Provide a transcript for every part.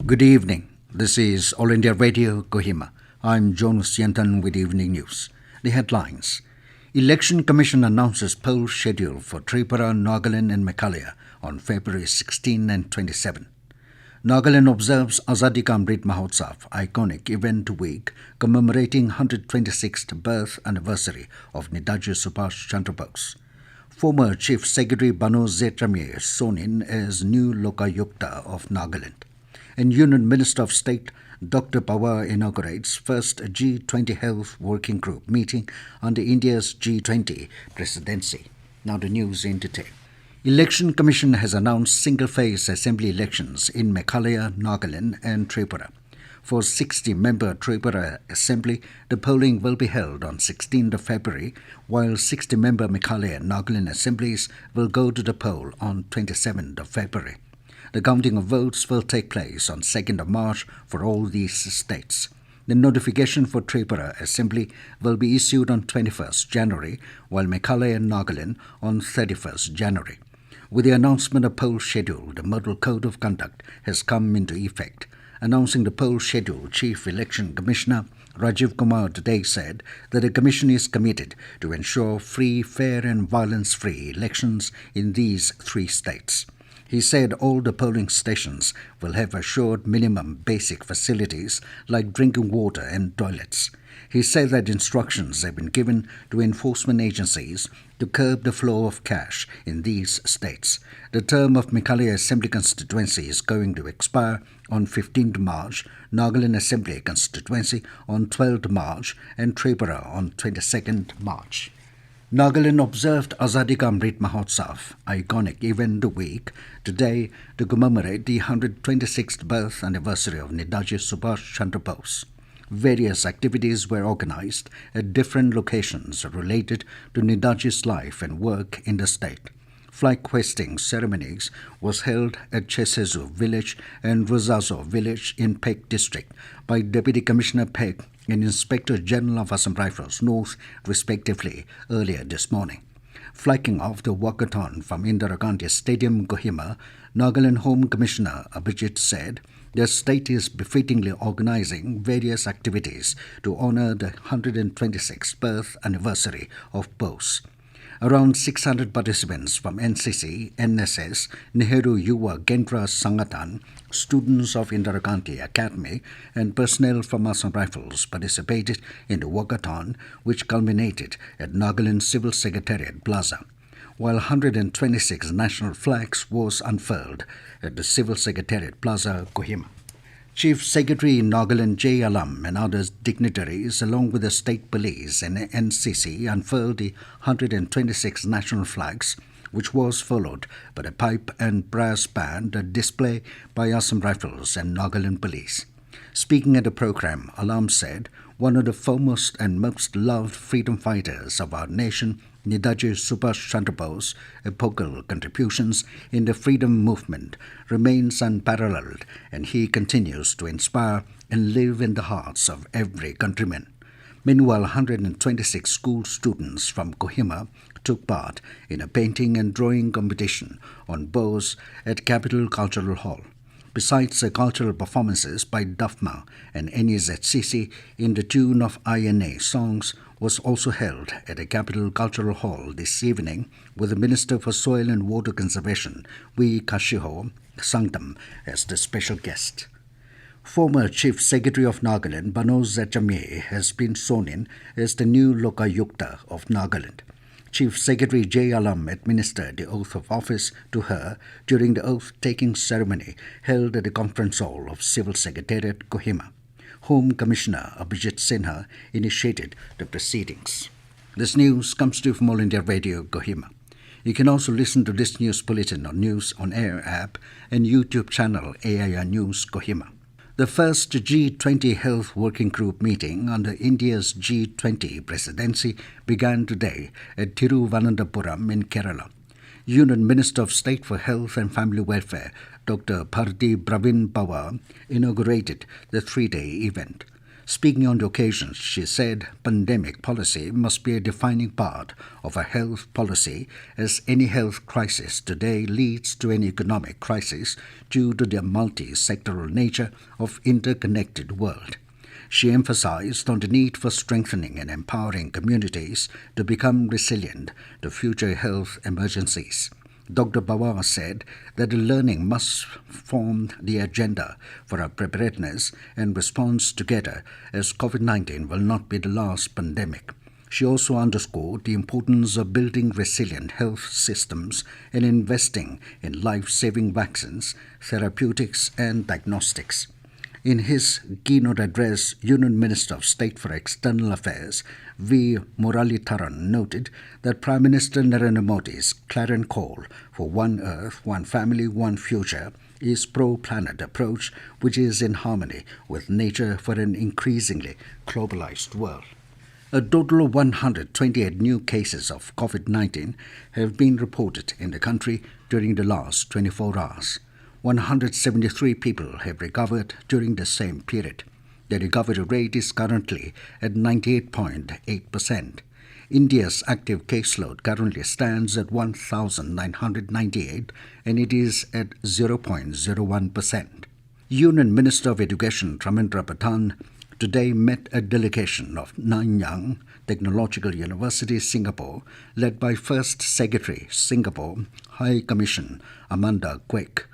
Good evening. This is All India Radio, Kohima. I'm Jonas Yentan with Evening News. The headlines. Election Commission announces poll schedule for Tripura, Nagaland and Meghalaya on February 16 and 27. Nagaland observes Azadi ka Amrit Mahotsav, iconic event week commemorating 126th birth anniversary of Nidaji Subhash Chandra Bose. Former Chief Secretary Banuo Jamir sworn in as new Lokayukta of Nagaland. And Union Minister of State Dr. Pawar inaugurates first G20 Health Working Group meeting under India's G20 presidency. Now the news in detail. Election Commission has announced single-phase assembly elections in Meghalaya, Nagaland and Tripura. For 60-member Tripura Assembly, the polling will be held on 16th of February, while 60-member Meghalaya and Nagaland Assemblies will go to the poll on 27th of February. The counting of votes will take place on 2nd of March for all these states. The notification for Tripura Assembly will be issued on 21st January, while Meghalaya and Nagaland on 31st January. With the announcement of poll schedule, the Model Code of Conduct has come into effect. Announcing the poll schedule, Chief Election Commissioner Rajiv Kumar today said that the Commission is committed to ensure free, fair and violence-free elections in these three states. He said all the polling stations will have assured minimum basic facilities like drinking water and toilets. He said that instructions have been given to enforcement agencies to curb the flow of cash in these states. The term of Meghalaya Assembly constituency is going to expire on 15th March, Nagaland Assembly constituency on 12th March and Tripura on 22nd March. Nagaland observed Azadi ka Amrit Mahotsav, iconic event week, today to commemorate the 126th birth anniversary of Nidaji Subhash Chandra Bose. Various activities were organized at different locations related to Nidaji's life and work in the state. Flag hoisting ceremonies was held at Chesezu village and Rozazo village in Peg district by Deputy Commissioner Peg and Inspector General of Assam Rifles North, respectively, earlier this morning. Flagging off the walkathon from Indira Gandhi Stadium, Kohima, Nagaland Home Commissioner Abhijit said the state is befittingly organizing various activities to honor the 126th birth anniversary of Bose. Around 600 participants from NCC, NSS, Nehru Yuva Kendra Sangatan, students of Indira Gandhi Academy and personnel from Assam Rifles participated in the walkathon, which culminated at Nagaland Civil Secretariat Plaza, while 126 national flags was unfurled at the Civil Secretariat Plaza, Kohima. Chief Secretary Nagaland J. Alam and other dignitaries, along with the State Police and NCC, unfurled the 126 national flags, which was followed by a pipe and brass band, a display by Assam Rifles and Nagaland Police. Speaking at the program, Alam said, one of the foremost and most loved freedom fighters of our nation, Nidaji Subhash Chandra Bose, epochal contributions in the freedom movement remains unparalleled, and he continues to inspire and live in the hearts of every countryman. Meanwhile, 126 school students from Kohima took part in a painting and drawing competition on Bose at Capital Cultural Hall. Besides cultural performances by Dafma and NEZCC in the tune of INA songs was also held at the Capital Cultural Hall this evening with the Minister for Soil and Water Conservation, V. Kashiho Sangtam, as the special guest. Former Chief Secretary of Nagaland, Banuo Jamir, has been sworn in as the new Lokayukta of Nagaland. Chief Secretary J. Alam administered the oath of office to her during the oath-taking ceremony held at the conference hall of Civil Secretariat, Kohima. Home Commissioner Abhijit Sinha initiated the proceedings. This news comes to you from All India Radio, Kohima. You can also listen to this news bulletin on News on Air app and YouTube channel AIR News, Kohima. The first G20 Health Working Group meeting under India's G20 presidency began today at Thiruvananthapuram in Kerala. Union Minister of State for Health and Family Welfare, Dr. Pravin Pawar, inaugurated the three-day event. Speaking on the occasion, she said pandemic policy must be a defining part of a health policy, as any health crisis today leads to an economic crisis due to the multi-sectoral nature of interconnected world. She emphasized on the need for strengthening and empowering communities to become resilient to future health emergencies. Dr. Pawar said that the learning must form the agenda for our preparedness and response together, as COVID-19 will not be the last pandemic. She also underscored the importance of building resilient health systems and investing in life-saving vaccines, therapeutics, and diagnostics. In his keynote address, Union Minister of State for External Affairs V. Muralidharan noted that Prime Minister Narendra Modi's clarion call for One Earth, One Family, One Future is pro-planet approach, which is in harmony with nature for an increasingly globalized world. A total of 128 new cases of COVID-19 have been reported in the country during the last 24 hours. 173 people have recovered during the same period. The recovery rate is currently at 98.8%. India's active caseload currently stands at 1,998 and it is at 0.01%. Union Minister of Education Dharmendra Pradhan today met a delegation of Nanyang Technological University, Singapore, led by First Secretary, Singapore High Commission Amanda Kwek.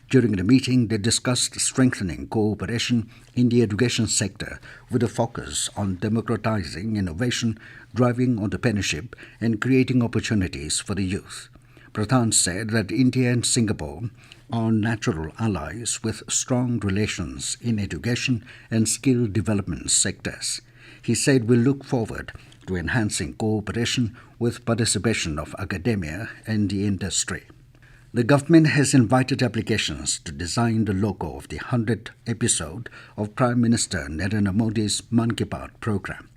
During the meeting, they discussed strengthening cooperation in the education sector with a focus on democratizing innovation, driving entrepreneurship, and creating opportunities for the youth. Pradhan said that India and Singapore are natural allies with strong relations in education and skill development sectors. He said we look forward to enhancing cooperation with participation of academia and the industry. The government has invited applications to design the logo of the 100th episode of Prime Minister Narendra Modi's Mann Ki Baat program.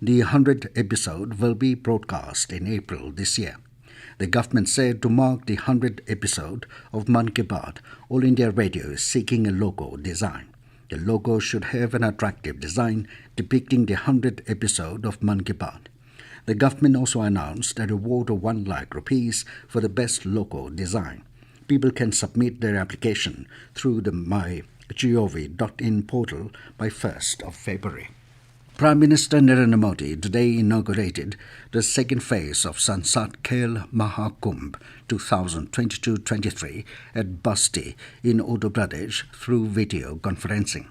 The 100th episode will be broadcast in April this year. The government said to mark the 100th episode of Mann Ki Baat, All India Radio is seeking a logo design. The logo should have an attractive design depicting the 100th episode of Mann Ki Baat. The government also announced a reward of 1 lakh rupees for the best logo design. People can submit their application through the mygov.in portal by 1st of February. Prime Minister Narendra Modi today inaugurated the second phase of Sansad Khel Mahakumbh 2022-23 at Basti in Uttar Pradesh through video conferencing.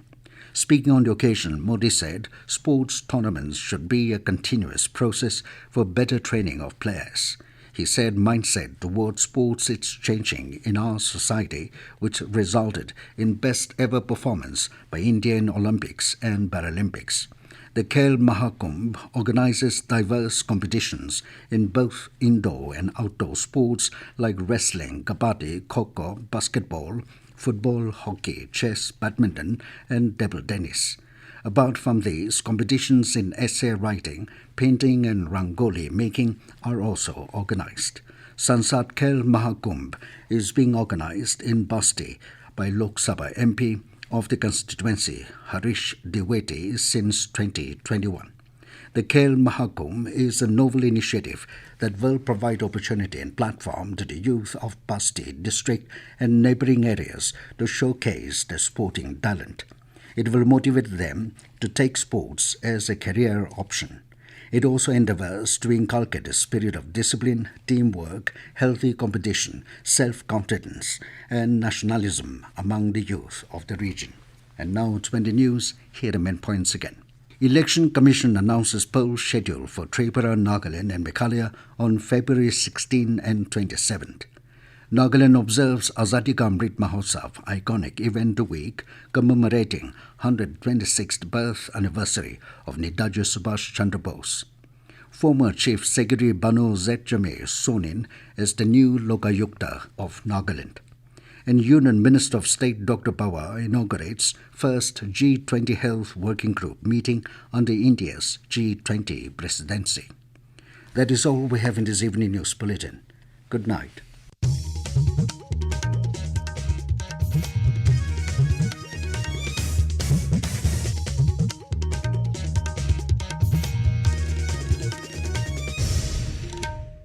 Speaking on the occasion, Modi said sports tournaments should be a continuous process for better training of players. He said mindset towards sports is changing in our society, which resulted in best ever performance by India in Olympics and Paralympics. The Khel Mahakumbh organizes diverse competitions in both indoor and outdoor sports like wrestling, kabaddi, kho-kho, basketball, football, hockey, chess, badminton, and table tennis. Apart from these, competitions in essay writing, painting, and rangoli making are also organized. Sansad Khel Mahakumbh is being organized in Basti by Lok Sabha MP of the constituency, Harish Dwivedi, since 2021. The Khel Mahakumbh is a novel initiative that will provide opportunity and platform to the youth of Basti district and neighboring areas to showcase their sporting talent. It will motivate them to take sports as a career option. It also endeavors to inculcate a spirit of discipline, teamwork, healthy competition, self-confidence, and nationalism among the youth of the region. And now it's when the news, here are the main points again. Election Commission announces poll schedule for Tripura, Nagaland and Meghalaya on February 16 and 27th. Nagaland observes Azadi ka Amrit Mahotsav, iconic event a week commemorating 126th birth anniversary of Nidaji Subhash Chandra Bose. Former Chief Secretary Banuo Z. Jamir sworn in as the new Lokayukta of Nagaland. And Union Minister of State Dr. Pawar inaugurates first G20 Health Working Group meeting under India's G20 presidency. That is all we have in this evening news bulletin. Good night.